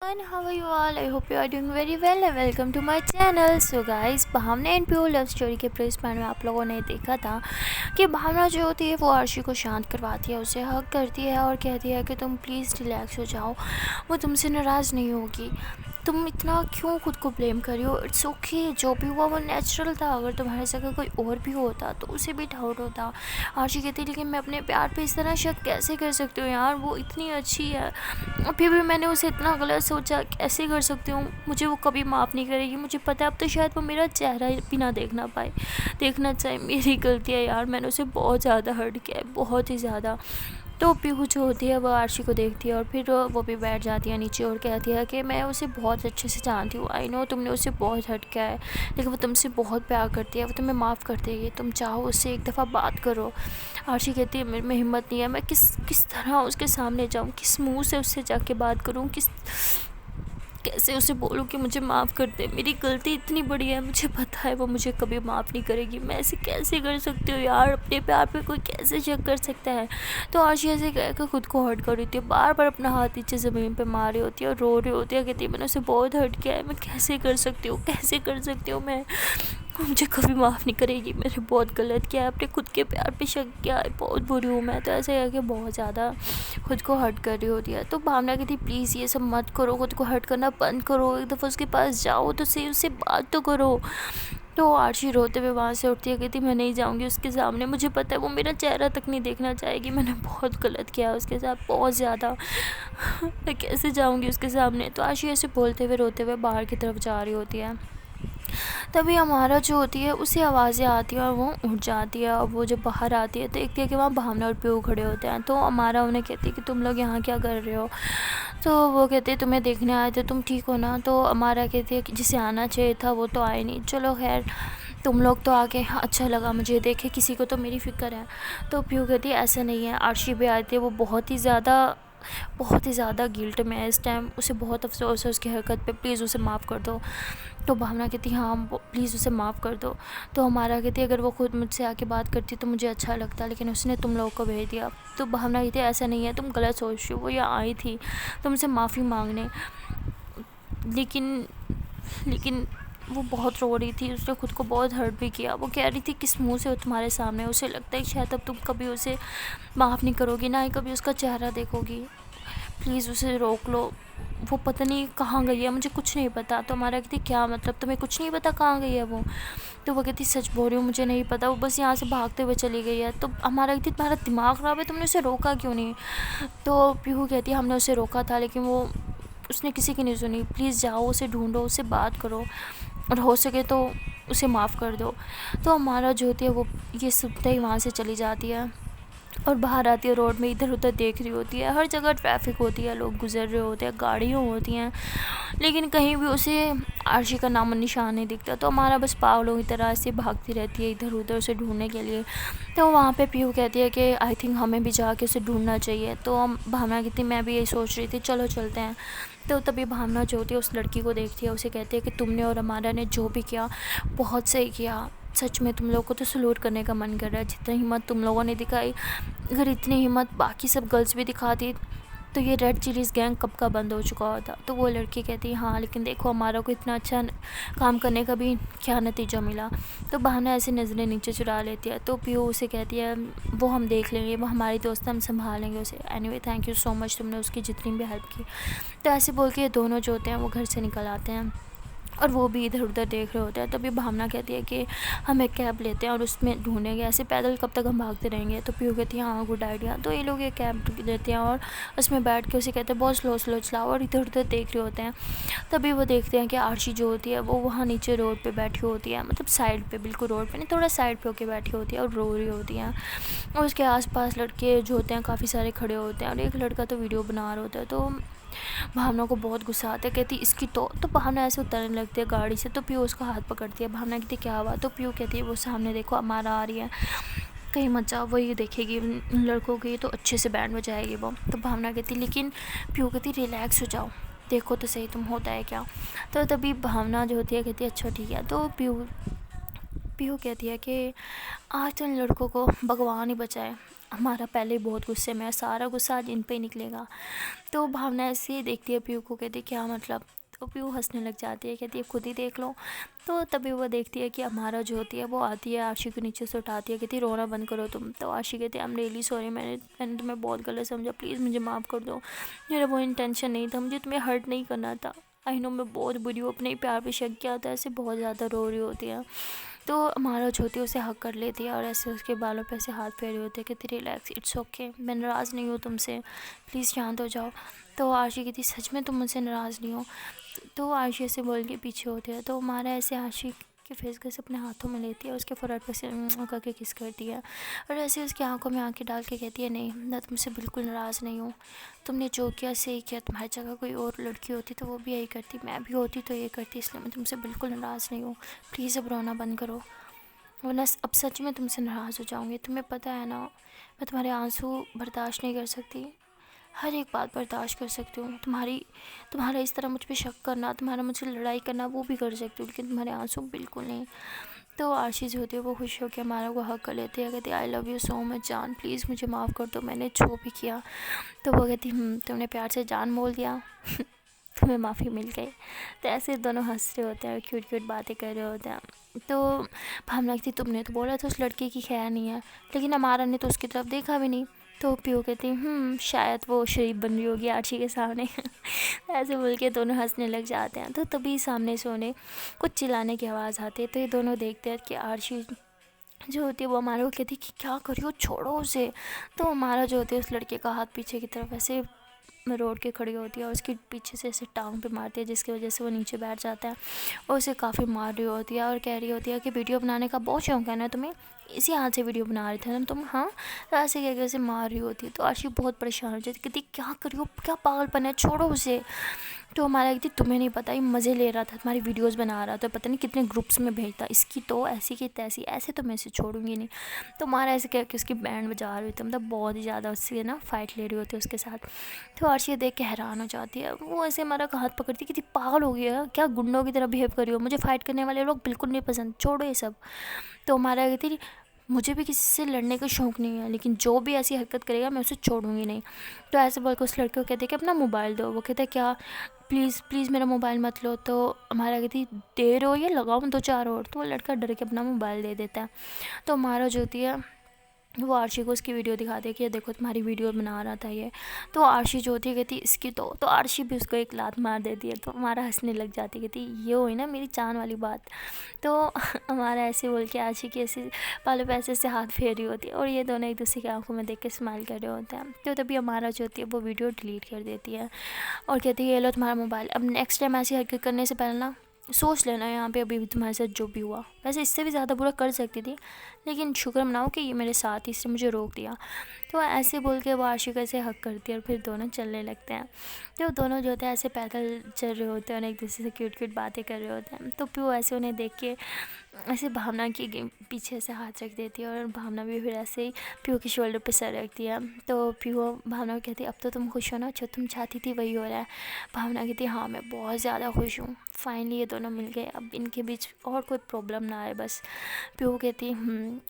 And how are you all? I hope you are doing very well and welcome to my channel. So guys, Bhavna and pure love story के प्रेस पैन में आप लोगों ने देखा था कि भावना जो होती है वो आरशी को शांत करवाती है, उसे हक करती है और कहती है कि तुम प्लीज़ रिलैक्स हो जाओ, वो तुमसे नाराज़ नहीं होगी। तुम इतना क्यों खुद को ब्लेम कर रही हो? इट्स ओके, जो भी हुआ वो नेचुरल था। अगर तुम्हारे जगह कोई और भी होता तो उसे भी डाउट होता। आरशी कहती है लेकिन मैं अपने प्यार पे इस तरह शक कैसे कर सकती हूँ यार, वो इतनी अच्छी है, फिर भी मैंने उसे इतना गलत सोचा, कैसे कर सकती हूँ? मुझे वो कभी माफ़ नहीं करेगी, मुझे पता है। अब तो शायद वो मेरा चेहरा भी ना देखना चाहे। मेरी गलती है यार, मैंने उसे बहुत ज़्यादा हर्ट किया है, बहुत ही ज़्यादा। तो पीहू जो होती है वो आरशी को देखती है और फिर वो भी बैठ जाती है नीचे और कहती है कि मैं उसे बहुत अच्छे से जानती हूँ। आई नो तुमने उसे बहुत हर्ट किया है, लेकिन वो तुमसे बहुत प्यार करती है, वो तुम्हें माफ़ कर देगी। तुम चाहो उससे एक दफ़ा बात करो। आरशी कहती है मेरे में हिम्मत नहीं है, मैं किस तरह उसके सामने जाऊँ, किस मुंह से उससे जाके बात करूँ, कैसे उसे बोलूँ कि मुझे माफ़ कर दे। मेरी गलती इतनी बड़ी है, मुझे पता है वो मुझे कभी माफ़ नहीं करेगी। मैं ऐसे कैसे कर सकती हूँ यार, अपने प्यार पे कोई कैसे शक कर सकता है? तो आरशी ऐसे कहकर खुद को हर्ट कर रही थी, बार बार अपना हाथ नीचे ज़मीन पे मार रही होती है और रो रही होती है। कहती है मैंने उसे बहुत हर्ट किया है, मैं कैसे कर सकती हूँ, कैसे कर सकती हूँ मैं? वो मुझे कभी माफ़ नहीं करेगी, मैंने बहुत गलत किया है, अपने खुद के प्यार पे शक किया है, बहुत बुरी हूँ मैं। तो ऐसे करके बहुत ज़्यादा खुद को हर्ट कर रही होती है। तो भावना कहती प्लीज़ ये सब मत करो, खुद को हर्ट करना बंद करो, एक दफ़ा उसके पास जाओ तो सही, उससे बात तो करो। तो आरशी रोते हुए वहाँ से उठती है, कहती मैं नहीं जाऊँगी उसके सामने, मुझे पता है वो मेरा चेहरा तक नहीं देखना चाहेगी, मैंने बहुत गलत किया है उसके साथ, बहुत ज़्यादा। मैं कैसे जाऊँगी उसके सामने? तो आरशी ऐसे बोलते हुए रोते हुए बाहर की तरफ जा रही होती है। तभी हमारा जो होती है उसे आवाज़ें आती हैं और वो उठ जाती है। और वो जब बाहर आती है तो देखती है कि वहाँ भावना और पीहू खड़े होते हैं। तो हमारा उन्हें कहती है कि तुम लोग यहाँ क्या कर रहे हो? तो वो कहते हैं तुम्हें देखने आए थे, तुम ठीक हो ना? तो हमारा कहती है कि जिसे आना चाहिए था वो तो आए नहीं, चलो खैर तुम लोग तो आके अच्छा लगा मुझे देखे, किसी को तो मेरी फ़िक्र है। तो पीहू कहती है ऐसा नहीं है, आरशी भी आई थी, वो बहुत ही ज़्यादा गिल्ट में है इस टाइम, उसे बहुत अफसोस है उसकी हरकत पे, प्लीज़ उसे माफ़ कर दो। तो भावना कहती हाँ प्लीज़ उसे माफ़ कर दो। तो हमारा कहती अगर वो खुद मुझसे आके बात करती तो मुझे अच्छा लगता, लेकिन उसने तुम लोगों को भेज दिया। तो भावना कहती ऐसा नहीं है, तुम गलत सोच रही हो, वो यहाँ आई थी तुमसे माफ़ी मांगने, लेकिन लेकिन वो बहुत रो रही थी, उसने खुद को बहुत हर्ट भी किया। वो कह रही थी किस मुंह से वो तुम्हारे सामने, उसे लगता है शायद अब तुम कभी उसे माफ़ नहीं करोगी, ना ही कभी उसका चेहरा देखोगी, प्लीज़ उसे रोक लो, वो पता नहीं कहाँ गई है, मुझे कुछ नहीं पता। तो हमारा कहती क्या मतलब, तुम्हें कुछ नहीं पता कहाँ गई है वो? तो वो कहती सच बोल रही हूँ, मुझे नहीं पता, वो बस यहाँ से भागते हुए चली गई है। तो हमारा कहती तुम्हारा दिमाग ख़राब है, तुमने उसे रोका क्यों नहीं? तो पीहू कहती हमने उसे रोका था, लेकिन वो उसने किसी की नहीं सुनी, प्लीज़ जाओ उसे ढूंढो, उससे बात करो और हो सके तो उसे माफ़ कर दो। तो हमारा जो होती है वो ये सुनते ही वहाँ से चली जाती है और बाहर आती है, रोड में इधर उधर देख रही होती है, हर जगह ट्रैफिक होती है, लोग गुजर रहे होते हैं, गाड़ियाँ होती हैं, लेकिन कहीं भी उसे आरशी का नामो निशान नहीं दिखता। तो हमारा बस पागलों की तरह से भागती रहती है इधर उधर उसे ढूंढने के लिए। तो वहाँ पे पीहू कहती है कि आई थिंक हमें भी जाके उसे ढूंढना चाहिए। तो हम भावना कहती मैं भी यही सोच रही थी, चलो चलते हैं। तो तभी भावना जो होती है उस लड़की को देखती है, उसे कहती है कि तुमने और हमारा ने जो भी किया बहुत सही किया, सच में तुम लोगों को तो सलूट करने का मन कर रहा है, जितनी हिम्मत तुम लोगों ने दिखाई, अगर इतनी हिम्मत बाकी सब गर्ल्स भी दिखाती तो ये रेड चिलीज़ गैंग कब का बंद हो चुका होता। तो वो लड़की कहती है हाँ लेकिन देखो हमारा को इतना अच्छा काम करने का भी क्या नतीजा मिला। तो बहाना ऐसे नज़रें नीचे चुरा लेती है। तो पीहू उसे कहती है वो हम देख लेंगे, वो हमारी दोस्त, हम संभालेंगे उसे, anyway thank you so much, तुमने उसकी जितनी भी हेल्प की। तो ऐसे बोल के ये दोनों जो होते हैं वो घर से निकल आते हैं और वो भी इधर उधर देख रहे होते हैं। तभी भावना कहती है कि हम एक कैब लेते हैं और उसमें ढूंढेंगे, ऐसे पैदल कब तक हम भागते रहेंगे? तो पीहू कहती है हाँ गुड आइडिया। तो ये लोग एक कैब लेते हैं और उसमें बैठ के उसे कहते हैं बहुत स्लो स्लो चलाओ, और इधर उधर देख रहे होते हैं। तभी वो देखते हैं कि आरशी जो होती है वो वहाँ नीचे रोड पर बैठी होती है, मतलब साइड पर, बिल्कुल रोड पर नहीं, थोड़ा साइड पर होकर बैठी होती है और रो रही होती हैं। और उसके आस लड़के जो होते हैं काफ़ी सारे खड़े होते हैं और एक लड़का तो वीडियो बना रहा होता है। तो भावना को बहुत गुस्सा आता है, कहती इसकी तो भावना ऐसे उतरने लगती है गाड़ी से। तो पीयू उसका हाथ पकड़ती है, भावना कहती क्या हुआ? तो पीयू कहती है वो सामने देखो हमारा आ रही है, कहीं मत जाओ, वो ये देखेगी उन लड़कों की तो अच्छे से बैंड बजाएगी वो। तो भावना कहती लेकिन पीयू कहती रिलैक्स हो जाओ, देखो तो सही तुम होता है क्या। तो तभी भावना जो होती है कहती है अच्छा ठीक है। तो पीयू कहती है कि आज तो इन लड़कों को भगवान ही बचाए, हमारा पहले ही बहुत गुस्से में है, सारा गुस्सा आज इन पे ही निकलेगा। तो भावना ऐसे ही देखती है पीयू को, कहती है क्या मतलब। तो पीयू हंसने लग जाती है, कहती है खुद ही देख लो। तो तभी वो देखती है कि अमारा जो होती है वो आती है, आशी को नीचे से उठाती है, कहती है रोना बंद करो तुम। तो आशी कहती है आई एम रियली सॉरी, मैंने तुम्हें बहुत गलत समझा, प्लीज़ मुझे माफ़ कर दो, मेरा वो इंटेंशन नहीं था, मुझे तुम्हें हर्ट नहीं करना था। आई नो मैं बहुत बुरी हूँ, अपने ही प्यार पे शक किया था। ऐसे बहुत ज़्यादा रो रही होती है। तो हमारा जो होती है उसे हक कर लेती है और ऐसे उसके बालों पे ऐसे हाथ फेरे होते हैं, कहती रिलैक्स, इट्स ओके, मैं नाराज़ नहीं हूँ तुमसे, प्लीज़ शांत हो जाओ। तो आशी कहती सच में तुम मुझसे नाराज़ नहीं हो। तो आशी ऐसे बोल के पीछे होते हैं। तो हमारा ऐसे आशी के फेस को ऐसे अपने हाथों में लेती है, उसके फोrehead पे से करके किस करती है और ऐसे उसकी आंखों में आंखें डाल के कहती है नहीं, मैं तुमसे बिल्कुल नाराज़ नहीं हूँ, तुमने जो किया सही किया, तुम्हारी जगह कोई और लड़की होती तो वो भी यही करती, मैं भी होती तो ये करती, इसलिए मैं तुमसे बिल्कुल नाराज़ नहीं हूँ, प्लीज़ अब रोना बंद करो, वरना अब सच में तुमसे नाराज़ हो जाऊँगी। तुम्हें पता है ना, मैं तुम्हारे आंसू बर्दाश्त नहीं कर सकती, हर एक बात बर्दाश्त कर सकती हूँ, तुम्हारा इस तरह मुझ पे शक करना, तुम्हारा मुझसे लड़ाई करना वो भी कर सकती हूँ, लेकिन तुम्हारे आंसू बिल्कुल नहीं। तो आशी जो होती है वो खुश होकर हमारा को हक कर लेती है, कहती है I love you so much जान, प्लीज़ मुझे माफ़ कर दो, मैंने जो भी किया। तो वो कहती तुमने प्यार से जान बोल दिया तुम्हें माफ़ी मिल गई। तो ऐसे दोनों हंस रहे होते हैं, क्यूट क्यूट बातें कर रहे होते हैं। तो भावना कहती तुमने तो बोला था उस लड़के की खैर नहीं है, लेकिन हमारा ने तो उसकी तरफ देखा भी नहीं। तो पीयू कहती शायद वो शरीफ बन रही होगी आशी के सामने ऐसे बोल के दोनों हंसने लग जाते हैं। तो तभी सामने से उन्हें कुछ चिल्लाने की आवाज़ आती है। तो ये दोनों देखते हैं कि आशी जो होती है वो हमारे को कहती है कि क्या करियो, छोड़ो उसे। तो हमारा जो होती है उस लड़के का हाथ पीछे की तरफ ऐसे रोड के खड़ी होती है और उसके पीछे से ऐसे टांग पे मारती है, जिसकी वजह से वो नीचे बैठ जाता है और उसे काफ़ी मार रही होती है और कह रही होती है कि वीडियो बनाने का बहुत शौक है ना तुम्हें, इसी हाथ से वीडियो बना रहे थे ना तुम, हाँ। तो ऐसे कह के उसे मार रही होती है। तो आशी बहुत परेशान हो जाती, कहती क्या करी हो, क्या पागलपन है, छोड़ो उसे। तो हमारा कहती तुम्हें नहीं पता, ये मज़े ले रहा था, तुम्हारी वीडियोस बना रहा था, पता नहीं कितने ग्रुप्स में भेजता, इसकी तो ऐसी की तैसी, ऐसे तो मैं इसे छोड़ूंगी नहीं। तो हमारा ऐसे कह के उसकी बैंड बजा रही होती, मतलब बहुत ही ज़्यादा उससे ना फाइट ले रही होती है उसके साथ। तो आशी देख के हैरान हो जाती है, वो ऐसे हमारा हाथ पकड़ती, कितनी पागल हो गई है क्या, गुंडों की तरह बिहेव करी हो, मुझे फाइट करने वाले लोग बिल्कुल नहीं पसंद, छोड़ो ये सब। तो हमारा कहती मुझे भी किसी से लड़ने का शौक़ नहीं है, लेकिन जो भी ऐसी हरकत करेगा मैं उसे छोड़ूंगी नहीं। तो ऐसे बोल के उस लड़के को कहते कि अपना मोबाइल दो। वो कहते क्या, प्लीज़ प्लीज़ मेरा मोबाइल मत लो। तो हमारा कहती दे रहे हो या लगाऊँ दो चार और। तो वो लड़का डर के अपना मोबाइल दे देता है। तो हमारा जो होती है वो आरशी को उसकी वीडियो दिखाती है कि ये देखो तुम्हारी वीडियो बना रहा था ये। तो आरशी जो होती है कहती इसकी तो आरशी भी उसको एक लात मार देती है। तो हमारा हंसने लग जाती है, कहती ये हुई ना मेरी जान वाली बात। तो हमारा ऐसे बोल के आरशी की ऐसे बालों पे ऐसे हाथ फेर रही होती है और ये दोनों एक दूसरे की आंखों में देख के स्माइल कर रहे होते हैं। तो तभी हमारा जो होती है वो वीडियो डिलीट कर देती है और कहती है ये लो तुम्हारा मोबाइल, अब नेक्स्ट टाइम ऐसी हरकत करने से पहले ना सोच लेना यहाँ पे अभी भी तुम्हारे साथ जो भी हुआ। वैसे इससे भी ज़्यादा बुरा कर सकती थी, लेकिन शुक्र मनाओ कि ये मेरे साथ, इसने मुझे रोक दिया। तो ऐसे बोल के वो आशिका से हक करती है और फिर दोनों चलने लगते हैं। तो दोनों जो होते हैं ऐसे पैदल चल रहे होते हैं और एक दूसरे से क्यूट क्यूट बातें कर रहे होते हैं। तो फिर वो ऐसे उन्हें देख के ऐसे भावना की पीछे से हाथ रख देती है और भावना भी फिर ऐसे ही पीयू के शोल्डर पे सर रखती है। तो पीयू भावना को कहती है अब तो तुम खुश हो ना, जो तुम चाहती थी वही हो रहा है। भावना कहती है हाँ मैं बहुत ज़्यादा खुश हूँ, फाइनली ये दोनों मिल गए, अब इनके बीच और कोई प्रॉब्लम ना आए बस। पीयू कहती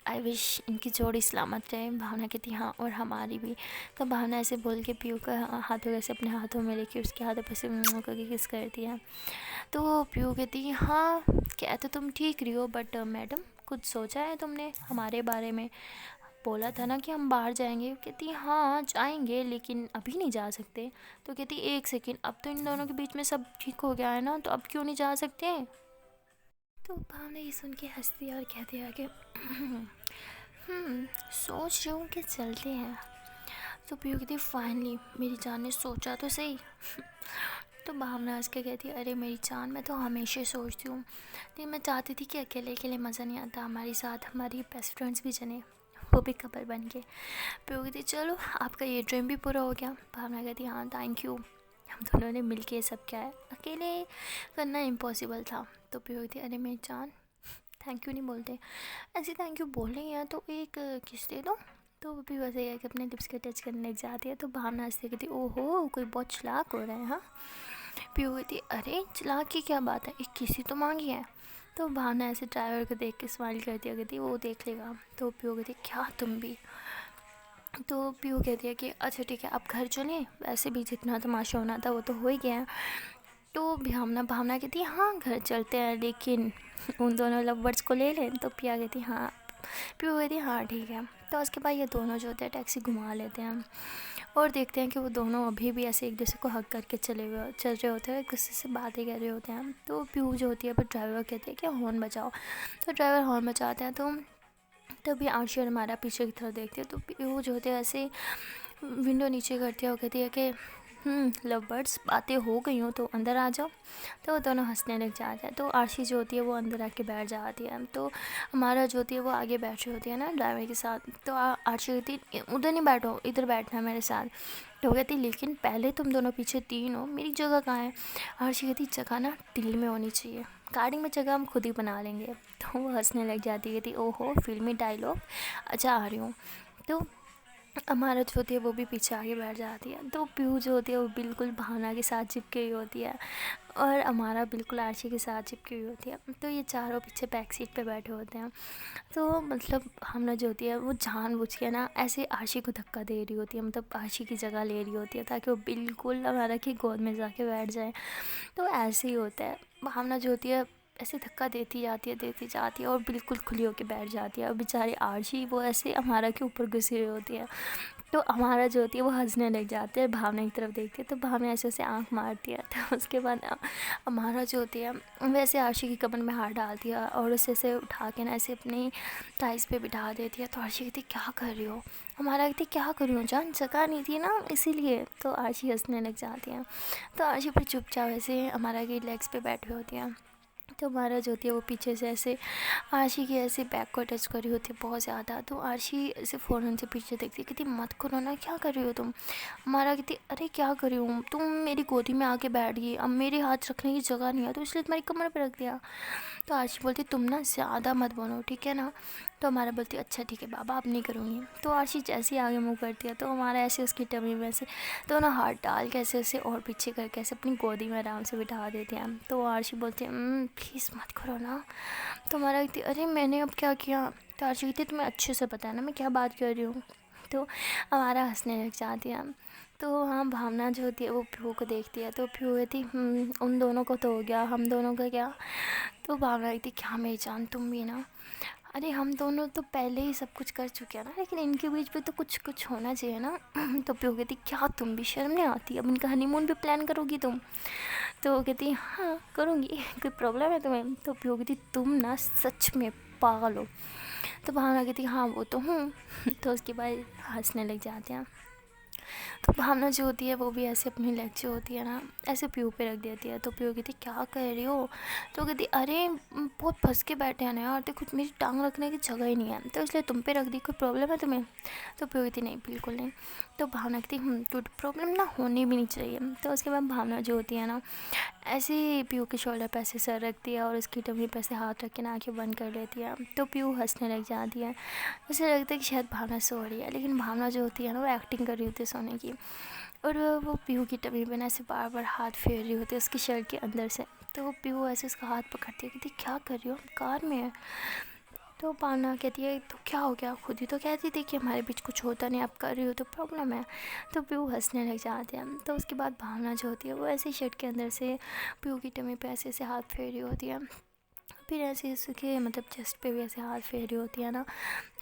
आई विश इनकी जोड़ी सलामत रहे। भावना कहती हाँ और हमारी भी। तो भावना ऐसे बोल के पीयू का हाथों ऐसे अपने हाथों में लेके उसके हाथों पर से करके किस करती है। तो पीयू कहती हाँ क्या तो तुम ठीक रही हो, बट मैडम कुछ सोचा है तुमने हमारे बारे में, बोला था ना कि हम बाहर जाएंगे। कहती हाँ जाएंगे लेकिन अभी नहीं जा सकते। तो कहती एक सेकेंड, अब तो इन दोनों के बीच में सब ठीक हो गया है ना, तो अब क्यों नहीं जा सकते। तो भावना ये सुन के हंसती है और कहती है कि सोच रही हूँ कि चलते हैं। तो पीयू कहती फाइनली मेरी जान ने सोचा तो सही तो भावना हंस के कहती है अरे मेरी जान, मैं तो हमेशा सोचती हूँ, लेकिन मैं चाहती थी कि अकेले अकेले मज़ा नहीं आता, हमारे साथ हमारी बेस्ट फ्रेंड्स भी चले, वो भी कपल बन के। पीयू कहती चलो आपका ये ड्रीम भी पूरा हो गया। भावना कहती हाँ थैंक यू, हम दोनों ने मिल के सब क्या है, अकेले करना इम्पॉसिबल था। तो पीयू कहती अरे मेरी जान थैंक यू नहीं बोलते, ऐसे थैंक यू बोल रही हैं तो एक किस दे दो। तो वो भी वैसे है कि अपने लिप्स के टच करने लग जाती है। तो भावना हंसती कहती ओहो कोई बहुत चालाक हो रहा है। हाँ पीयू कहती अरे चालाक की क्या बात है, एक किसी तो मांगी है। तो भावना ऐसे ड्राइवर को देख के स्माइल करती है, कहती वो देख लेगा। तो पीयू कहती क्या तुम भी। तो पीहू कहती है कि अच्छा ठीक है आप घर चलें, वैसे भी जितना तमाशा होना था वो तो हो ही गया है। तो भावना भावना कहती है हाँ घर चलते हैं, लेकिन उन दोनों लव को ले लें। तो पिया कहती है हाँ, पीहू कहती है हाँ ठीक है। तो उसके बाद ये दोनों जो होते हैं टैक्सी घुमा लेते हैं और देखते हैं कि वो दोनों अभी भी ऐसे एक दूसरे को हक करके चल रहे होते हैं, एक दूसरे से बातें कर रहे होते हैं। तो पीहू जो होती है पर ड्राइवर कहते हैं कि हॉर्न बजाओ। तो ड्राइवर हॉर्न बजाते हैं। तो तभी आरशी और हमारा पीछे की तरफ देखते हैं। तो पीहू जो होते हैं ऐसे विंडो नीचे करती है और कहती है कि लव बर्ड्स बातें हो गई हो तो अंदर आ जाओ। तो वो दोनों हंसने लग जाते हैं। तो आरशी जो होती है वो अंदर आके बैठ जाती है। तो हमारा जो होती है वो आगे बैठी होती है ना ड्राइवर के साथ। तो आरशी कहती है उधर नहीं बैठो, इधर बैठना है मेरे साथ। तो वो कहती लेकिन पहले तुम दोनों पीछे तीन हो, मेरी जगह कहाँ है। आरशी कहती जगह ना दिल में होनी चाहिए, गाड़ी में जगह हम खुद ही बना लेंगे। तो वो हंसने लग जाती है, कहती ओहो फिल्मी डायलॉग, अच्छा आ रही हूँ। तो हमारा जो होती है वो भी पीछे आगे बैठ जाती है। तो पीहू जो होती है वो बिल्कुल भावना के साथ चिपकी हुई होती है और हमारा बिल्कुल आरशी के साथ चिपकी हुई होती है। तो ये चारों पीछे बैक सीट पे बैठे होते हैं। तो मतलब हमने जो होती है वो जानबूझ के ना ऐसे आरशी को धक्का दे रही होती है, मतलब आरशी की जगह ले रही होती है ताकि वो बिल्कुल हमारा की गोद में जाके बैठ जाए। तो ऐसे ही होता है, भावना जो होती है ऐसे धक्का देती जाती है और बिल्कुल खुली होकर बैठ जाती है। और बेचारी आरशी वो ऐसे हमारा के ऊपर घुसी हुई होती है। तो हमारा जो होती है वो हंसने लग जाते हैं, भावना की तरफ देखती है। तो भावना ऐसे ऐसे आँख मारती है। तो उसके बाद हमारा जो होती है वैसे आरशी की कमर में हाथ डालती है और उसे ऐसे उठा के ना ऐसे अपनी थाइस पे बिठा देती है। तो आरशी कहती क्या कर रही हो, हमारा कहती क्या कर रही हो जान, जगह नहीं थी ना इसीलिए। तो आरशी हंसने लग जाती है। तो आरशी पर चुपचाप ऐसे हमारा की लेग्स पे बैठी होती है। तो हमारा जो होती है वो पीछे से ऐसे आरशी की ऐसे बैक को टच करी होती है बहुत ज़्यादा। तो आरशी ऐसे फ़ौरन से पीछे देखती है, कहती मत करो ना, क्या कर रही हो तुम। हमारा कहती अरे क्या कर रही हूँ, तुम मेरी गोदी में आके बैठ गई, अब मेरे हाथ रखने की जगह नहीं है तो इसलिए तुम्हारी कमर पे रख दिया। तो आरशी बोलती तुम ना ज़्यादा मत बोलो ठीक है ना। तो हमारा बोलती अच्छा ठीक है बाबा अब नहीं करूँगी। तो आरशी जैसे ही आगे मुँह करती है तो हमारा ऐसे उसकी टमी में से दोनों हाथ डाल के ऐसे ऐसे और पीछे करके ऐसे अपनी गोदी में आराम से बिठा देते हैं। तो आरशी बोलती है प्लीज़ मत करो ना। तो हमारा कहती अरे मैंने अब क्या किया। तो आरशी कहती तुम्हें अच्छे से पता है ना मैं क्या बात कर रही हूँ। तो हमारा हंसने लग जाती है। तो हाँ भावना जो होती है वो पीहू को देखती है। तो पीहू कहती उन दोनों को तो हो गया, हम दोनों का क्या। तो भावना कहती क्या मेरी जान तुम भी ना, अरे हम दोनों तो पहले ही सब कुछ कर चुके हैं ना, लेकिन इनके बीच भी तो कुछ कुछ होना चाहिए ना। तो पीहू कहती क्या तुम भी शर्म नहीं आती, अब इनका हनीमून भी प्लान करोगी तुम। तो वो कहती हाँ करूँगी, कोई प्रॉब्लम है तुम्हें। तो पीहू कहती तुम ना सच में पागल हो। तो भावना कहती हाँ वो तो हूँ। तो उसके बाद हंसने लग जाते हैं। तो भावना जो होती है वो भी ऐसे अपनी लेग जो होती है ना ऐसे पीहू पे रख देती है। तो पीहू कहती क्या कह रही हो। तो कहती अरे बहुत फंस के बैठे हैं ना यार, देखो मेरी टांग रखने की जगह ही नहीं है तो इसलिए तुम पे रख दी, कोई प्रॉब्लम है तुम्हें। तो पीहू कहती नहीं बिल्कुल नहीं। तो भावना कहती तो प्रॉब्लम ना होनी भी नहीं चाहिए। तो उसके बाद भावना जो होती है ना ऐसे ही पीहू के शोल्डर पे ऐसे सर रखती है और उसकी टमी पे ऐसे हाथ रख के ना आँखें बंद कर लेती है। तो पीहू हंसने लग जाती है। उसे लगता है कि शायद भावना सो रही है, लेकिन भावना जो होती है ना वो एक्टिंग कर रही होती है सोने की। और वो पीहू की टमी पे ना ऐसे बार बार हाथ फेर रही होती है उसकी शर्ट के अंदर से। तो वो पीहू ऐसे उसका हाथ पकड़ती है, कहती क्या कर रही हो, हम कार में है। तो भावना कहती है तो क्या हो गया, खुद ही तो कहती थी कि हमारे बीच कुछ होता नहीं, आप कर रही हो तो प्रॉब्लम है। तो पीहू हंसने लग जाते हैं। तो उसके बाद भावना जो होती है वो ऐसे शर्ट के अंदर से पीहू की टमी पे ऐसे ऐसे हाथ फेर रही होती है। फिर ऐसे उसके मतलब चेस्ट पे भी ऐसे हाथ फेर रही होती है ना।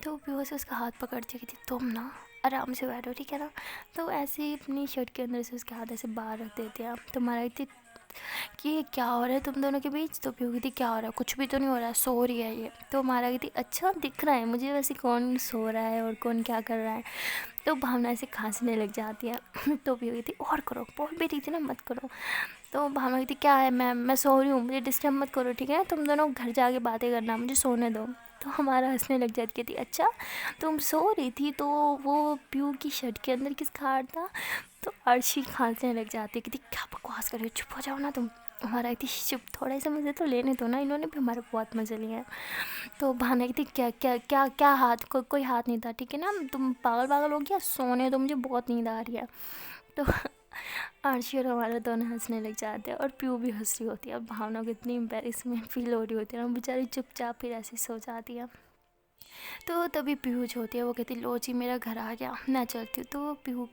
तो पीहू से उसका हाथ पकड़ती है, कहती तुम ना आराम से बैठो ठीक है ना। तो ऐसे ही अपनी शर्ट के अंदर से उसके हाथ ऐसे बाहर रख देते हैं। तो हमारा इतनी कि ये क्या हो रहा है तुम दोनों के बीच। तो पीहू कहती क्या हो रहा है, कुछ भी तो नहीं हो रहा है, सो रही है ये। तो हमारा कहती अच्छा दिख रहा है मुझे वैसे कौन सो रहा है और कौन क्या कर रहा है। तो भावना ऐसे खांसने लग जाती है। तो पीहू कहती और करो, बोल भी रही थी ना मत करो। तो भावना कहती क्या है, मैं सो रही हूँ, मुझे डिस्टर्ब मत करो ठीक है, तुम दोनों घर जाके बातें करना, मुझे सोने दो। तो हमारा हंसने लग जाती, कहती अच्छा तुम सो रही थी तो वो पीहू की शर्ट के अंदर किसका हाथ था। तो अर्शी खांसने लग जाती है, कहती क्या बकवास कर रही हो, चुप हो जाओ ना तुम। हमारा कहती चुप, थोड़ा सा मुझे तो लेने दो ना, इन्होंने भी हमारा बहुत मज़े लिए हैं। तो भावना कहती क्या क्या क्या क्या हाथ कोई हाथ नहीं था ठीक है ना, तुम पागल पागल हो गया, सोने दो मुझे बहुत नींद आ रही है। तो आरशी और हमारा दोनों हंसने लग जाते हैं और पीहू भी हंस रही होती है। अब भावना को इतनी एम्बेरसमेंट फील हो रही होती है ना, बेचारी चुपचाप फिर ऐसे सो जाती है। तो तभी पीहू जो होती है वो कहती लो जी मेरा घर आ गया, मैं चलती हूँ। तो पीहू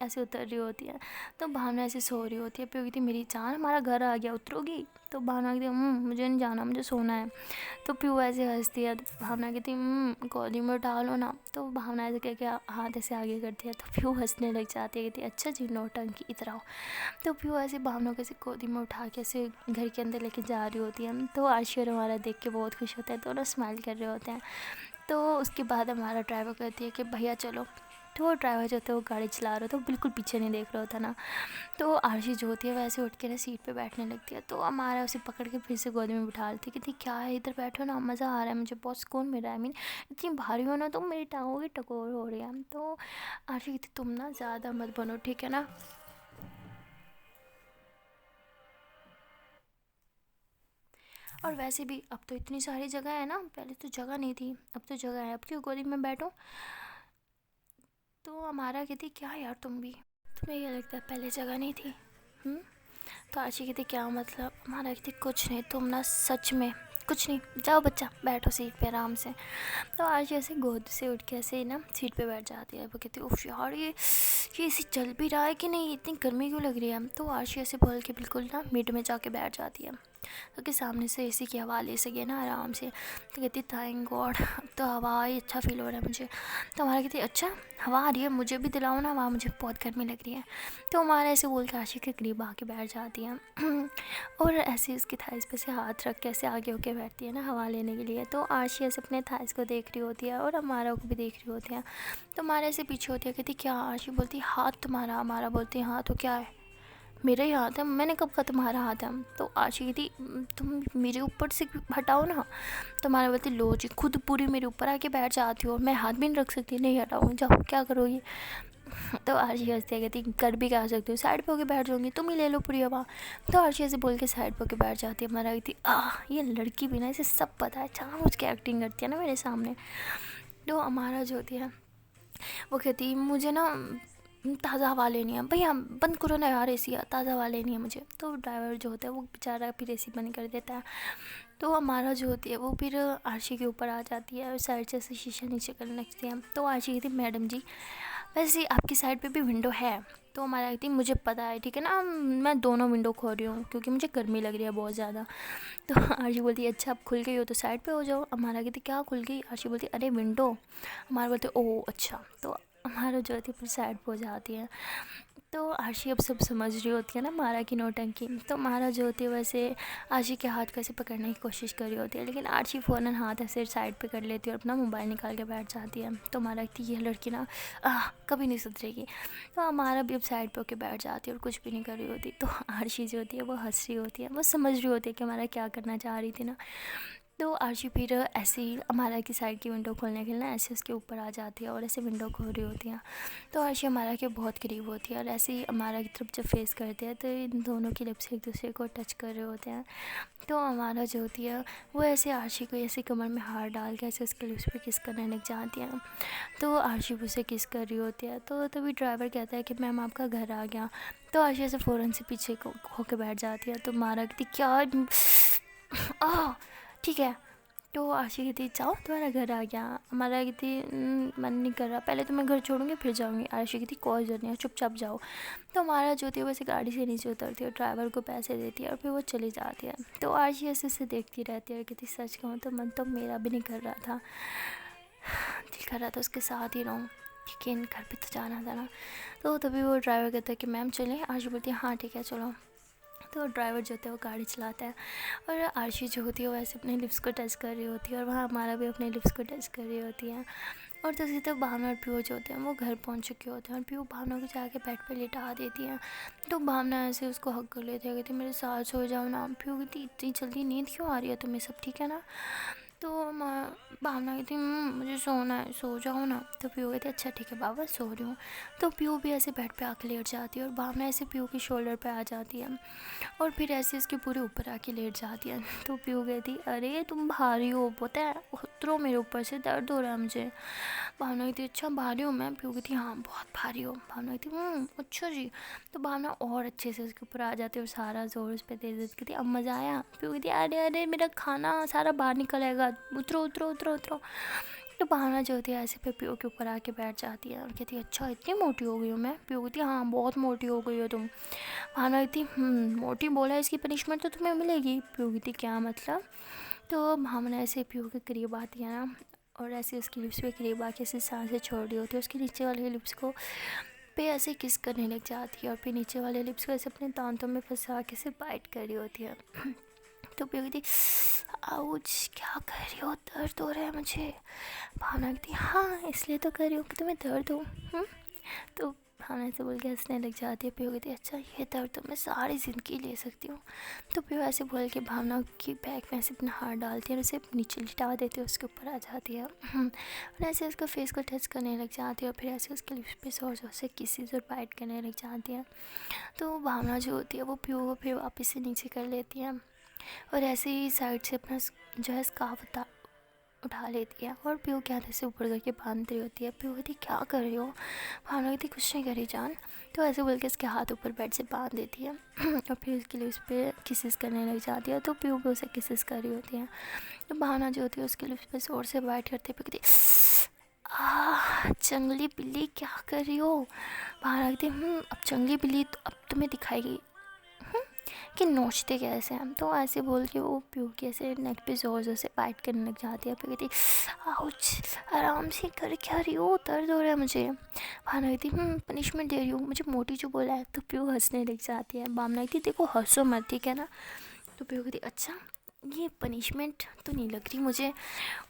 ऐसे उतर रही होती है, तो भावना ऐसे सो रही होती है। पीहू कहती मेरी जान हमारा घर आ गया, उतरोगी? तो भावना कहती मुझे नहीं जाना, मुझे सोना है। तो पीहू ऐसे हंसती है, तो भावना कहती गोदी में उठा लो ना। तो भावना ऐसे कह के हाथ ऐसे आगे करती है, तो पीहू हंसने लग जाती है, कहती अच्छा जी नौटंकी इतना हो। तो पीहू ऐसे भावना को ऐसे गोदी में उठा के ऐसे घर के अंदर लेके जा रही होती है। तो आशी और हमारा देख के बहुत खुश होता है, दोनों स्माइल कर रहे होते हैं। तो उसके बाद हमारा ड्राइवर कहती है कि भैया चलो। तो वो ड्राइवर जो होता है वो गाड़ी चला रहा था, वो बिल्कुल पीछे नहीं देख रहा होता ना। तो आरशी जो होती है वैसे उठ के ना सीट पे बैठने लगती है। तो हमारा उसे पकड़ के फिर से गोदी में बिठा लेती है, कहती क्या है इधर बैठो ना, मज़ा आ रहा है मुझे, बहुत सुकून मिल रहा है। इतनी भारी हो ना, तो मेरी टांगों की टकोर हो रही है। तो आरशी कहती तुम ना ज़्यादा मत बनो, ठीक है ना। और वैसे भी अब तो इतनी सारी जगह है ना, पहले तो जगह नहीं थी, अब तो जगह है, अब क्यों गोदी में बैठो। तो हमारा कहती क्या यार तुम भी, तुम्हें ये लगता है पहले जगह नहीं थी? तो आशी कहती क्या मतलब? हमारा कहती कुछ नहीं, तुम ना सच में कुछ नहीं, जाओ बच्चा बैठो सीट पे आराम से। तो आशी ऐसे गोद से उठ के ऐसे ना सीट पे बैठ जाती है। वो कहती उफ यार ये ऐसे चल भी रहा है कि नहीं, इतनी गर्मी क्यों लग रही है। तो आशी ऐसे बोल के बिल्कुल ना मिड में जाके बैठ जाती है, क्योंकि सामने से एसी की हवा ले सके ना आराम से। तो कहती थैंक गॉड, अब तो हवा ही अच्छा फील हो रहा है मुझे। तो हमारा कहती अच्छा हवा आ रही है, मुझे भी दिलाओ ना हवा, मुझे बहुत गर्मी लग रही है। तो हमारा ऐसे बोल के आशी के करीब आके बैठ जाती है और ऐसे उसकी थाइस पे से हाथ रख के ऐसे आगे होके बैठती है ना हवा लेने के लिए। तो आशी ऐसे अपने थाइस को देख रही होती है और हमारा को भी देख रही होती है। तो हमारे ऐसे पीछे होती है, कहती क्या? आशी बोलती हाथ तुम्हारा। हमारा बोलती हाँ तो क्या है, मेरा ही हाथ है, मैंने कब कहा तुम्हारा हाथ है। तो आशी कहती तुम मेरे ऊपर से हटाओ ना। तो हमारा बोलती लो जी खुद पूरी मेरे ऊपर आके बैठ जाती हो, मैं हाथ भी नहीं रख सकती, नहीं हटाऊँगी, जाओ क्या करोगी। तो आरशी हंसती है, कहती कर भी क्या सकती हूँ, साइड पे होके बैठ जाऊँगी, तुम ही ले लो पूरी हवा। तो आरशी ऐसे बोल के साइड पे होके बैठ जाती है। हमारा कहती ये लड़की भी ना, इसे सब पता है, जानबूझ के एक्टिंग करती है ना मेरे सामने। तो हमारा जो होती है वो कहती मुझे ना ताज़ा हवा लेनी है, भैया बंद करो ना यार एसी, ताज़ा हवा लेनी है मुझे। तो ड्राइवर जो होता है वो बेचारा फिर एसी बंद कर देता है। तो हमारा जो होती है वो फिर आरशी के ऊपर आ जाती है और साइड से शीशा नीचे करने लगती है। तो आरशी कहती मैडम जी वैसे आपकी साइड पे भी विंडो है। तो हमारा कहती मुझे पता है, ठीक है ना, मैं दोनों विंडो खोल रही हूँ क्योंकि मुझे गर्मी लग रही है बहुत ज़्यादा। तो आरशी बोलती है अच्छा अब खुल गई हो तो साइड पे हो जाओ। हमारा कहती क्या खुल गई? आरशी बोलती अरे विंडो। हमारा बोलते ओह अच्छा। तो हमारा जो होती है फिर साइड पे हो जाती है। तो आरशी अब सब समझ रही होती है ना मारा की नौटंकी। तो मारा जो होती है वैसे आरशी के हाथ को ऐसे पकड़ने की कोशिश कर रही होती है, लेकिन आरशी फ़ौरन हाथ ऐसे साइड पे कर लेती है और अपना मोबाइल निकाल के बैठ जाती है। तो मारा कहती ये लड़की ना कभी नहीं सुधरेगी। तो हमारा भी अब साइड पे होकर बैठ जाती है और कुछ भी नहीं कर रही होती। तो आरशी जो होती है वो हंस रही होती है, वो समझ रही होती है कि हमारा क्या करना चाह रही थी ना। तो आरशी फिर ऐसे ही हमारा की साइड की विंडो खोलने के लिए ना ऐसे उसके ऊपर आ जाती है और ऐसे विंडो खोल रही होती है। तो आरशी हमारा के बहुत करीब होती है और ऐसे ही हमारा की तरफ जब फेस करते हैं तो इन दोनों की लिप्स एक दूसरे को टच कर रहे होते हैं। तो हमारा जो होती है वो ऐसे आरशी को ऐसे कमर में हाथ डाल के ऐसे उसके लिप्स पे किस करने लग जाती है। तो आरशी उसे किस कर रही होती है। तो तभी ड्राइवर कहता है कि मैम आपका घर आ गया। तो आरशी ऐसे फ़ौरन से पीछे को होके बैठ जाती है। तो मारा कहती क्या ठीक है। तो आशी कहती जाओ तुम्हारा घर आ गया। हमारा कहती मन नहीं कर रहा, पहले तो मैं घर छोड़ूंगी फिर जाऊंगी। आशी कहती कोई ज़रूरत नहीं है, चुपचाप जाओ। तो हमारा जो होती है वैसे गाड़ी से नीचे उतरती है और ड्राइवर को पैसे देती है और फिर वो चली जाती है। तो आशी ऐसे से देखती रहती है, कहती सच कहूँ तो मन तो मेरा भी नहीं कर रहा था, दिल कर रहा था उसके साथ ही रहूँ, लेकिन घर पे तो जाना था ना। तो तभी वो ड्राइवर कहता है कि मैम चलें। आशी बोलती है हाँ ठीक है चलो। तो ड्राइवर जो होता है वो गाड़ी चलाता है और आरशी जो होती है वो ऐसे अपने लिप्स को टच कर रही होती है और वहाँ हमारा भी अपने लिप्स को टच कर रही होती है। और दूसरी तरफ भावना और पीहू जो होते हैं वो घर पहुँच चुके होते हैं और पीहू भावना को जाके बेड पे लेटा देती है। तो भावना ऐसे उसको हक कर लेती है, कहती मेरे साथ सो जाओ ना। पीहू कहती इतनी जल्दी नींद क्यों आ रही है तुम्हें, सब ठीक है ना। तो भावना कहती मुझे सोना है, सो जाओ ना। तो पीहू कहती अच्छा ठीक है बाबा सो रही हूँ। तो पीहू भी ऐसे बेड पे आके लेट जाती है और भावना ऐसे पीहू के शोल्डर पे आ जाती है और फिर ऐसे इसके पूरे ऊपर आके लेट जाती है। तो पीहू कहती अरे तुम भारी हो, पता है उतरो मेरे ऊपर से, दर्द हो रहा है मुझे। भावना कहती अच्छा भारी हूँ मैं। पीहू कहती हाँ बहुत भारी हो। भावना कहती अच्छा जी। तो भावना और अच्छे से उसके ऊपर आ जाती है और सारा जोर उस पर दे देती, कहती अब मज़ा आया। पीहू कहती अरे अरे मेरा खाना सारा बाहर निकलेगा, उतरो उतरो उतरो उतरो। तो भावना जो होती है ऐसे पे पीओ के ऊपर आके बैठ जाती है और कहती है अच्छा इतनी मोटी हो गई हूँ मैं। पीओ कहती है हाँ बहुत मोटी हो गई हो तुम। भावना कहती मोटी बोला इसकी पनिशमेंट तो तुम्हें मिलेगी। पीओ कहती क्या मतलब। तो भावना ऐसे पीओ के करीब आती है ना और ऐसे उसकी लिप्स पे करीब आके ऐसे सांसें छोड़ रही होती है, उसके नीचे वाले लिप्स को पे ऐसे किस करने लग जाती है और फिर नीचे वाले लिप्स को ऐसे अपने दांतों में फंसा के ऐसे बाइट कर रही होती है। तो पीओ कहती आउच क्या कर रही हो, दर्द हो रहा है मुझे। भावना कहती हाँ इसलिए तो कर रही हूँ कि तुम्हें दर्द हो। तो भावना ऐसे बोल के हंसने लग जाती है। पीओ कहती है अच्छा ये दर्द तो मैं सारी ज़िंदगी ले सकती हूँ। तो पीओ ऐसे बोल के भावना की बैग में ऐसे अपना हाथ डालती है और उसे नीचे लिटा देती है, उसके ऊपर आ जाती है और ऐसे उसका फेस को टच करने लग जाती है और फिर ऐसे उसके लिप्स पे जोर जोर से किसी और बाइट करने लग जाती है। तो भावना जो होती है वो पीओ को फिर वापस से नीचे कर लेती है और ऐसे ही साइड से अपना जो है स्कार्फ उठा लेती है और पीओ के हाथ से ऊपर करके बांध रही होती है। पीओ कहती क्या कर रही हो। भावना कहती कुछ नहीं करी जान। तो ऐसे बोल के इसके हाथ ऊपर बेड से बांध देती है और फिर उसके लिप्स पे किसेस करने लग जाती है। तो पीओ भी उसे किसेस कर रही होती है। तो भावना जो होती है उसके लिप्स पे जोर से बाइट करते हुए कहती जंगली बिल्ली क्या कर रही हो। भावना कहती अब जंगली बिल्ली तो अब तुम्हें दिखाएगी कि नोचते कैसे हम। तो ऐसे बोल के वो पीओ के ऐसे नेक पे जोर जोर से बाइट करने लग जाती है। फिर कहती आउच आराम से कर क्या रही हो, दर्द हो रहा है मुझे। भावना कहती पनिशमेंट दे रही हूँ, मुझे मोटी जो बोला है। तो पीओ हंसने लग जाती है। भावना कहती देखो हंसो मत ठीक है ना। तो पीओ कहती अच्छा ये पनिशमेंट तो नहीं लग रही मुझे,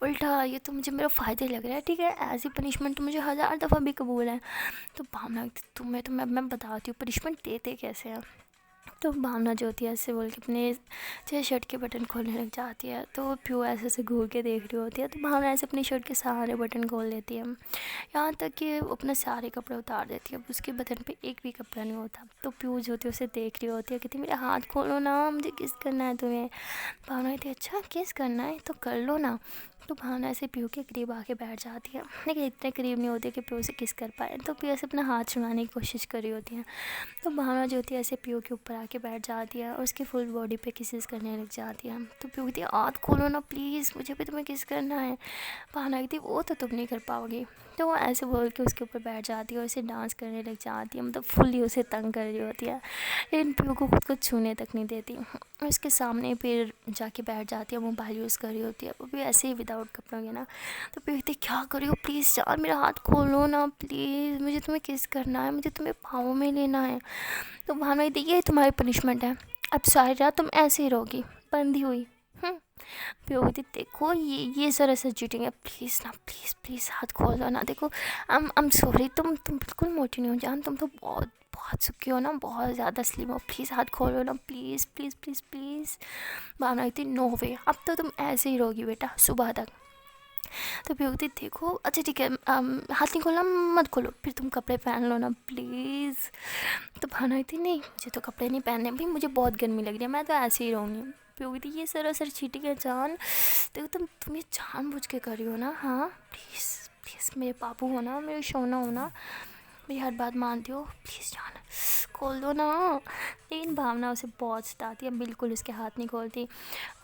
उल्टा ये तो मुझे मेरा फ़ायदा लग रहा है। ठीक है ऐसी पनिशमेंट तो मुझे 1000 दफ़ा भी कबूल है। तो भावना तुम्हें तो मैं बताती हूँ पनिशमेंट देते कैसे हैं। तो भावना जो होती है ऐसे बोल के अपने जो शर्ट के बटन खोलने लग जाती है। तो पीओ ऐसे ऐसे घूर के देख रही होती है। तो भावना ऐसे अपनी शर्ट के सारे बटन खोल लेती है, यहाँ तक कि अपने सारे कपड़े उतार देती है। अब उसके बटन पे एक भी कपड़ा नहीं होता। तो पीओ जो होती है उसे देख रही होती है, कहती मेरे हाथ खोलो ना, मुझे किस करना है तुम्हें। भावना कहती अच्छा किस करना है तो कर लो ना। तो भावना ऐसे पीओ के करीब आके बैठ जाती है, लेकिन इतने करीब नहीं होते कि पीओ से किस कर पाए। तो पीओ से अपना हाथ छुड़ाने की कोशिश कर रही होती है। तो भावना जो होती है ऐसे पीओ के ऊपर आके बैठ जाती है और उसकी फुल बॉडी पे किसेस करने लग जाती है। तो पीओ कहती है हाथ खोलो ना प्लीज़, मुझे भी तुम्हें किस करना है। भावना कहती वो तो तुम नहीं कर पाओगी। तो वो ऐसे बोल के उसके ऊपर बैठ जाती है और उसे डांस करने लग जाती है, मतलब फुल्ली उसे तंग कर रही होती है, लेकिन पीओ को खुद को छूने तक नहीं देती। उसके सामने फिर जाके बैठ जाती है, मोबाइल यूज़ कर रही होती है, वो भी ऐसे ही विदाउट कपड़ों के ना। तो पीओ कहती क्या करी हो प्लीज़ यार, मेरा हाथ खोलो ना प्लीज़, मुझे तुम्हें किस करना है, मुझे तुम्हें पाँव में लेना है। तो भावना कहती ये तुम्हारी पनिशमेंट है, अब सारी रात तुम ऐसे ही रहोगी बंधी हुई। पीओ कहती देखो ये सरासर चीटिंग है, प्लीज़ ना प्लीज़ प्लीज़ हाथ खोल दो ना। देखो आई एम सॉरी, तुम बिल्कुल मोटी नहीं हो जान, तुम तो बहुत बहुत सुखी हो ना, बहुत ज़्यादा स्लिम हो, प्लीज़ हाथ खोलो ना प्लीज़ प्लीज़ प्लीज़ प्लीज़। भावना कहती नो वे, अब तो तुम ऐसे ही रहोगी बेटा सुबह तक। तो पीओ कहती देखो अच्छा ठीक है हाथ नहीं खोलना, मत खोलो, फिर तुम कपड़े पहन लो ना प्लीज़। तो भावना कहती नहीं मुझे तो कपड़े नहीं पहनने भाई, मुझे बहुत गर्मी लग रही है, मैं तो ऐसे ही रहूँगी। पीओ कहती ये सरासर चीटिंग है जान, देखो तुम ये जानबूझ के कर रही हो ना। हाँ प्लीज़ प्लीज़ मेरे बाबू हो ना, मेरे सोना हो ना, मेरी हर बात मानती हो, प्लीज़ जान खोल दो ना। लेकिन भावना उसे बहुत सताती है, बिल्कुल उसके हाथ नहीं खोलती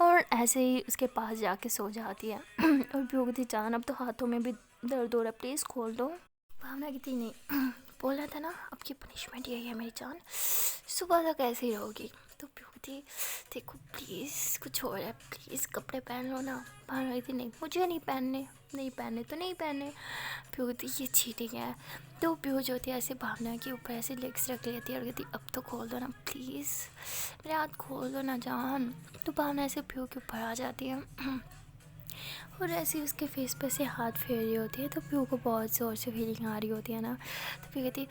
और ऐसे ही उसके पास जाके सो जाती है और पीओ कहती जान अब तो हाथों में भी दर्द हो रहा है, प्लीज़ खोल दो। भावना कहती नहीं बोला था ना अब की पनिशमेंट यही है मेरी जान, सुबह तक ऐसे ही रहोगी। तो पीओ कहती देखो प्लीज़ कुछ हो रहा है, प्लीज़ कपड़े पहन लो ना। भावना कहती नहीं मुझे नहीं पहनने, नहीं पहनने तो नहीं पहनने। पीओ कहती ये चीटिंग है। तो पीओ जो होती है ऐसे भावना के ऊपर ऐसे लेग्स रख लेती है और कहती अब तो खोल दो ना प्लीज़, मेरे हाथ खोल दो ना जान। तो भावना ऐसे पीओ के ऊपर आ जाती है और ऐसे ही उसके फेस पे से हाथ फेर रही होती है। तो पीओ को बहुत ज़ोर से फीलिंग आ रही होती है ना। तो पीओ कहती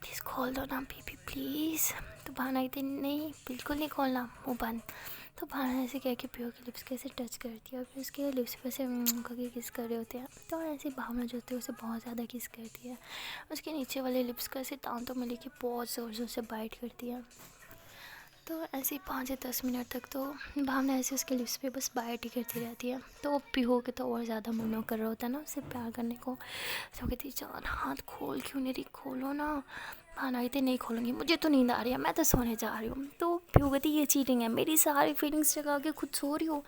प्लीज़ खोल दो ना बेबी प्लीज़। तो भावना कहती नहीं बिल्कुल नहीं खोलना, मुँह बंद। तो भावना ऐसे कह के पीओ के लिप्स के ऐसे टच करती है और फिर उसके लिप्स पे से करके किस कर रहे होते हैं। तो ऐसे भावना जो होती है उसे बहुत ज़्यादा किस करती है, उसके नीचे वाले लिप्स को ऐसे दांतों में लेके बहुत ज़ोर ज़ोर से बाइट करती है। तो ऐसे ही 5 से 10 मिनट तक तो भावना ऐसे उसके लिप्स पे बस बाइट ही करती रहती है। तो पीओ के तो और ज़्यादा मन कर रहा होता है ना उससे प्यार करने को। तो कहती जान हाथ खोल क्यों नहीं रही, खोलो ना भावना कहती नहीं खोलूँगी, मुझे तो नींद आ रही है, मैं तो सोने जा रही हूँ। तो पीहू कहती ये चीटिंग है, मेरी सारी फीलिंग्स जगा के खुद सो रही हो।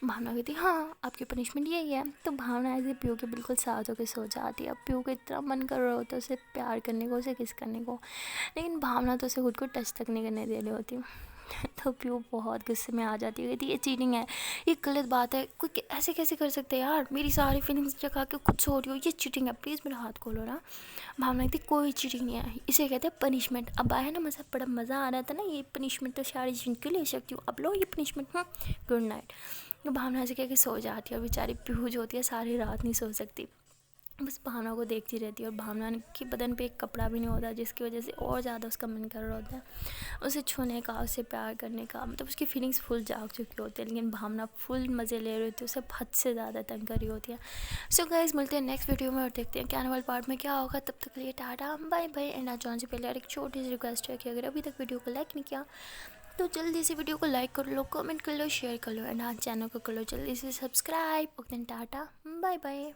भावना कहती हाँ आपकी पनिशमेंट यही है। तो भावना ऐसे पीहू के बिल्कुल साथ होकर सो जाती है। अब पीहू को इतना मन कर रहा होता है उसे प्यार करने को, उसे किस करने को, लेकिन भावना तो उसे खुद को टच तक नहीं करने दे रही होती। तो पीहू बहुत गुस्से में आ जाती है, कहती ये चीटिंग है, ये गलत बात है, कोई ऐसे कैसे कर सकते हैं यार, मेरी सारी फीलिंग्स जगा के खुद सो रही हो, ये चीटिंग है, प्लीज़ मेरा हाथ खोलो ना। भावना कहती कोई चीटिंग नहीं है, इसे कहते हैं पनिशमेंट। अब आया ना मज़ा, बड़ा मज़ा आ रहा था ना, ये पनिशमेंट तो सारी जिंदगी ले सकती हूँ, अब लो ये पनिशमेंट। Good night. तो भावना ऐसे कह के सो जाती है और बेचारी पीहू जो होती है सारी रात नहीं सो सकती, बस भावना को देखती रहती है। और भावना के बदन पे एक कपड़ा भी नहीं होता, जिसकी वजह से और ज़्यादा उसका मन कर रहा होता है उसे छूने का, उसे प्यार करने का, मतलब उसकी फीलिंग्स फुल जाग चुकी होती है, लेकिन भावना फुल मज़े ले रही होती है, उसे हद से ज़्यादा तंग कर रही होती है। सो गाइस मिलते हैं नेक्स्ट वीडियो में और देखते हैं कि आने वाले पार्ट में क्या होगा। तब तक के लिए टाटा बाय बाय। एंड आज जाने से पहले यार एक छोटी सी रिक्वेस्ट है कि अगर अभी तक वीडियो को लाइक नहीं किया तो जल्दी से वीडियो को लाइक कर लो, कमेंट कर लो, शेयर कर लो, एंड आज चैनल को कर लो जल्दी से subscribe. Okay tata bye bye.